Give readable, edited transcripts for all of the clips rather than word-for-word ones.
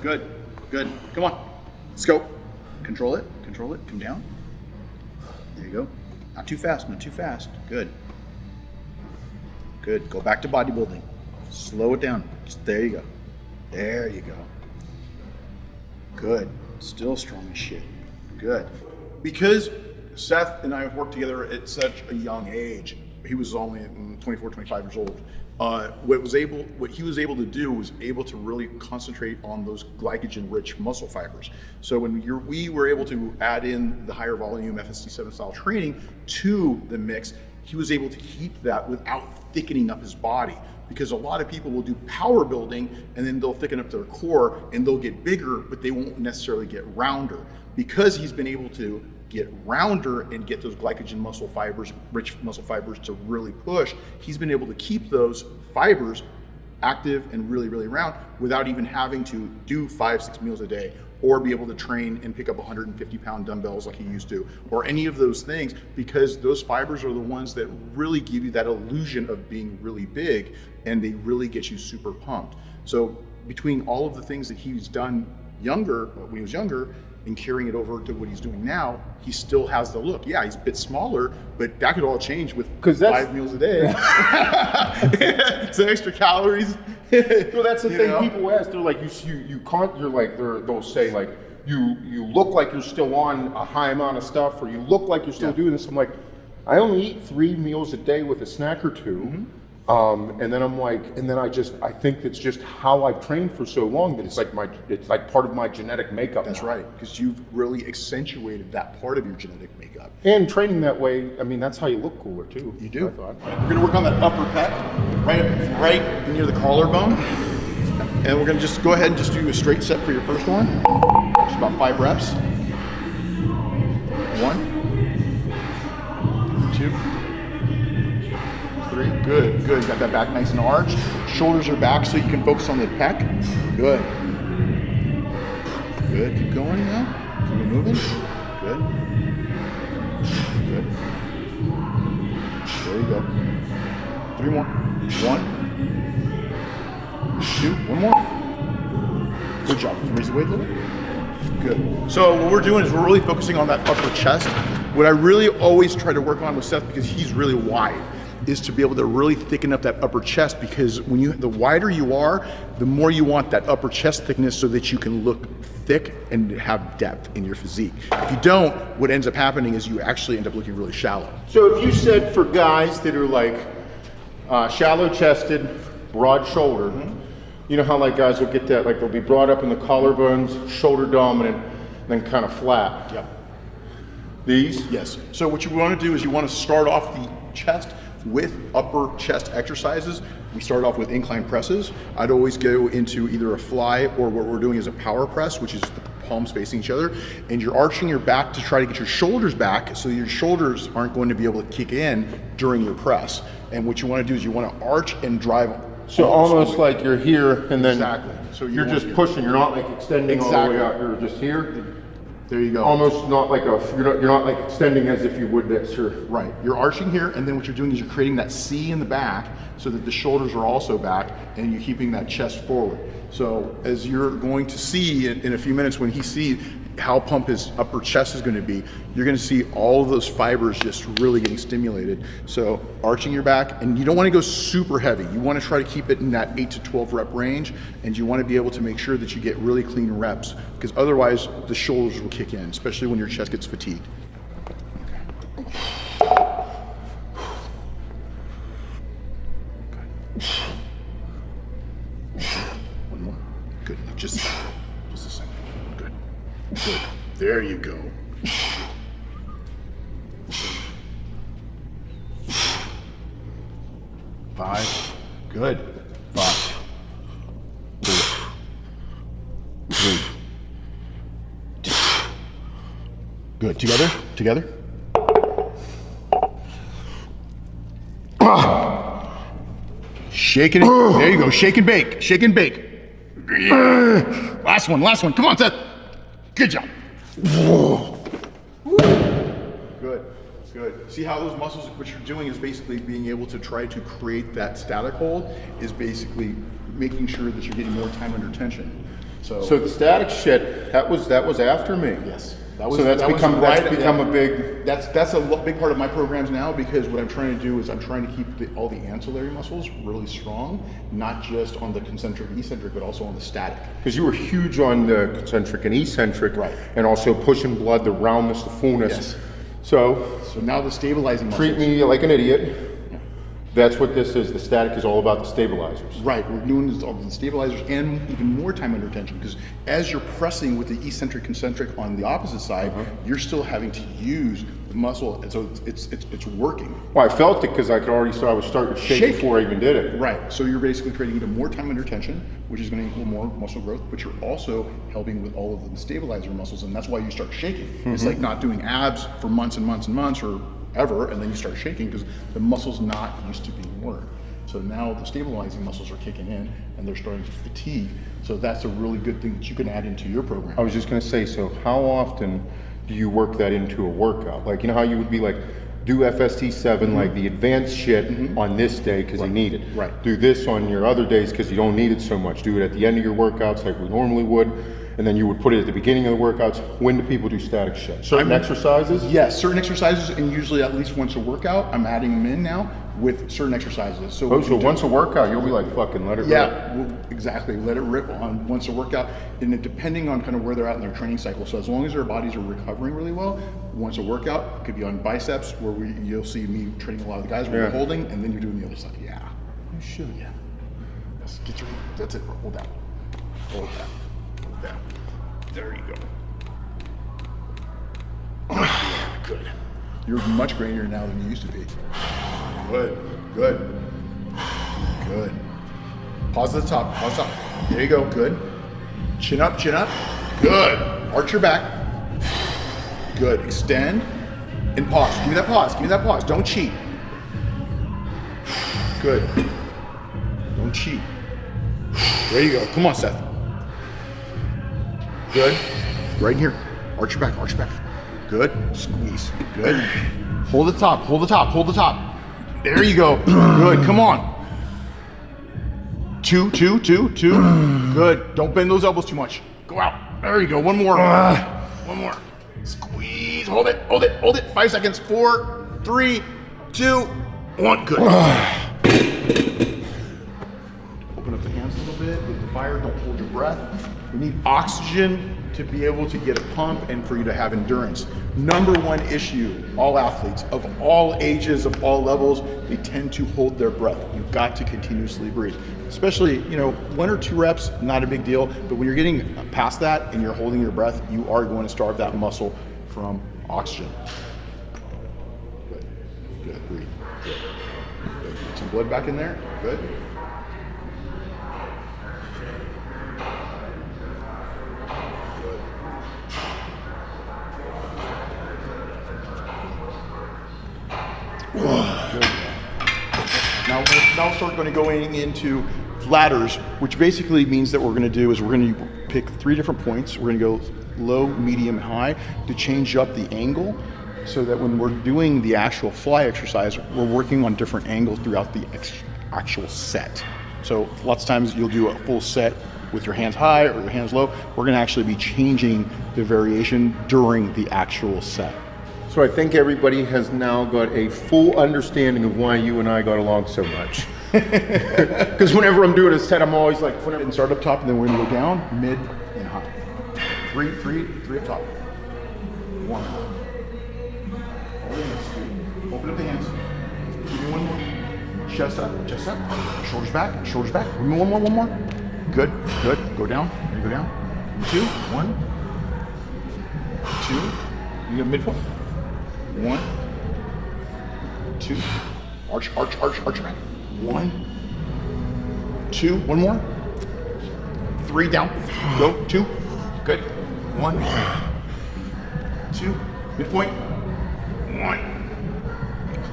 Good, good. Come on. Let's go. Control it, come down. There you go. Not too fast, not too fast. Good. Good, go back to bodybuilding. Slow it down. Just, there you go. There you go. Good, still strong as shit. Good. Because Seth and I have worked together at such a young age, he was only 24, 25 years old. What he was able to do was able to really concentrate on those glycogen-rich muscle fibers. So when we were able to add in the higher volume FST-7 style training to the mix, he was able to keep that without thickening up his body. Because a lot of people will do power building and then they'll thicken up their core and they'll get bigger, but they won't necessarily get rounder. Because he's been able to get rounder and get those glycogen muscle fibers, rich muscle fibers to really push, he's been able to keep those fibers active and really, really round without even having to do 5-6 meals a day or be able to train and pick up 150-pound dumbbells like he used to, or any of those things, because those fibers are the ones that really give you that illusion of being really big, and they really get you super pumped. So between all of the things that he's done when he was younger, and carrying it over to what he's doing now, he still has the look. Yeah, he's a bit smaller, but that could all change with 5 meals a day. Some extra calories. Well, that's the thing. People ask, they're like, you can't. You're like, they'll say like, you look like you're still on a high amount of stuff, or you look like you're still doing this. I'm like, I only eat 3 meals a day with a snack or two. And then I'm like, I think it's just how I've trained for so long that it's like part of my genetic makeup. That's right, because you've really accentuated that part of your genetic makeup. And training that way, I mean, that's how you look cooler too. You do. I thought. We're gonna work on that upper pec, right near the collarbone. And we're gonna just go ahead and just do a straight set for your first one. Just about 5 reps. 1, 2, 3, good, good. Got that back nice and arched. Shoulders are back so you can focus on the pec. Good. Good, keep going now. Keep moving. Good. Good. There you go. 3 more. 1, 2, 1 more. Good job. Can you raise the weight a little bit? Good. So what we're doing is we're really focusing on that upper chest. What I really always try to work on with Seth, because he's really wide, is to be able to really thicken up that upper chest, because the wider you are, the more you want that upper chest thickness so that you can look thick and have depth in your physique. If you don't, what ends up happening is you actually end up looking really shallow. So if you said for guys that are like shallow chested, broad shouldered, you know how like guys will get that, like they'll be brought up in the collarbones, shoulder dominant, then kind of flat. Yep. These? Yes. So what you want to do is you want to start off the chest with upper chest exercises. We start off with incline presses. I'd always go into either a fly, or what we're doing is a power press, which is the palms facing each other, and you're arching your back to try to get your shoulders back so your shoulders aren't going to be able to kick in during your press. And what you want to do is you want to arch and drive. So almost like you're here and then so you're just pushing, you're not like extending all the way out, you're just here. There you go. Almost not like you're not like extending as if you would this here. Right, you're arching here, and then what you're doing is you're creating that C in the back so that the shoulders are also back, and you're keeping that chest forward. So as you're going to see in a few minutes, when he sees how pumped his upper chest is going to be, you're going to see all of those fibers just really getting stimulated. So arching your back, and you don't want to go super heavy. You want to try to keep it in that 8 to 12 rep range, and you want to be able to make sure that you get really clean reps, because otherwise the shoulders will kick in, especially when your chest gets fatigued. One more. Good. Just a second. Good. Good. There you go. Five. Good. 5, 4, 3, 2. Good. Together. Together. Shake it. There you go. Shake and bake. Shake and bake. Yeah. Last one. Last one. Come on, Seth. Good job. Good. Good. See how those muscles, what you're doing is basically being able to try to create that static hold, is basically making sure that you're getting more time under tension. So the static shit, that was after me. Yes. That's become a big. That's a big part of my programs now, because what I'm trying to do is I'm trying to keep all the ancillary muscles really strong, not just on the concentric and eccentric, but also on the static. Because you were huge on the concentric and eccentric, right? And also pushing blood, the roundness, the fullness. Yes. So now the stabilizing muscles. Treat me like an idiot. That's what this is. The static is all about the stabilizers. Right, we're doing all the stabilizers and even more time under tension, because as you're pressing with the eccentric concentric on the opposite side, you're still having to use the muscle, and so it's working. Well, I felt it because I could already start. I was starting to shake before I even did it. Right, so you're basically creating even more time under tension, which is going to equal more muscle growth, but you're also helping with all of the stabilizer muscles, and that's why you start shaking. It's like not doing abs for months and months and months, or ever, and then you start shaking because the muscle's not used to being worked. So now the stabilizing muscles are kicking in and they're starting to fatigue. So that's a really good thing that you can add into your program. I was just going to say, so how often do you work that into a workout? Like, you know how you would be like, do FST-7, like the advanced shit on this day because you need it. Right. Do this on your other days because you don't need it so much. Do it at the end of your workouts like we normally would. And then you would put it at the beginning of the workouts. When do people do static shit? Certain exercises? Yes, certain exercises, and usually at least once a workout. I'm adding them in now with certain exercises. So once a workout, you'll be like, fucking let it rip. Yeah, well, exactly. Let it rip on once a workout. And then depending on kind of where they're at in their training cycle. So as long as their bodies are recovering really well, once a workout, it could be on biceps, where you'll see me training a lot of the guys where you're holding, and then you're doing the other side. Yeah. You should. Yeah. That's it. Hold that. Hold that. Down. There you go. Good. You're much grainier now than you used to be. Good. Good. Good. Pause at the top. Pause top. There you go. Good. Chin up. Chin up. Good. Arch your back. Good. Extend and pause. Give me that pause. Give me that pause. Don't cheat. Good. Don't cheat. There you go. Come on, Seth. Good. Right in here. Arch your back. Arch your back. Good. Squeeze. Good. Hold the top. Hold the top. Hold the top. There you go. Good. Come on. Two. Good. Don't bend those elbows too much. Go out. There you go. One more. One more. Squeeze. Hold it. Hold it. Hold it. 5 seconds. 4, 3, 2, 1. Good. Open up the hands a little bit with the fire. Don't hold your breath. We need oxygen to be able to get a pump and for you to have endurance. Number one issue, all athletes of all ages, of all levels, they tend to hold their breath. You've got to continuously breathe. Especially, 1 or 2 reps, not a big deal, but when you're getting past that and you're holding your breath, you are going to starve that muscle from oxygen. Good, good, breathe. Good. Good. Get some blood back in there, good. Now start going to going into ladders, which basically means that what we're going to do is we're going to pick 3 different points. We're going to go low, medium, and high to change up the angle, so that when we're doing the actual fly exercise, we're working on different angles throughout the actual set. So lots of times you'll do a full set with your hands high or your hands low. We're going to actually be changing the variation during the actual set. So I think everybody has now got a full understanding of why you and I got along so much. Because whenever I'm doing a set, I'm always like, and start up top, and then we're gonna go down, mid, and high. Three up top. 1. Open up the hands. Give me 1 more. Chest up, shoulders back. One more. Good. Go down. There you go down. 2, 1, 2. You got midpoint. 1, 2. Arch your back. 1, 2. 1 more. 3 down. Go. 2. Good. 1, 2. Midpoint. 1,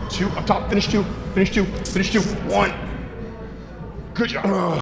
2. Up top. Finish 2. 1. Good job.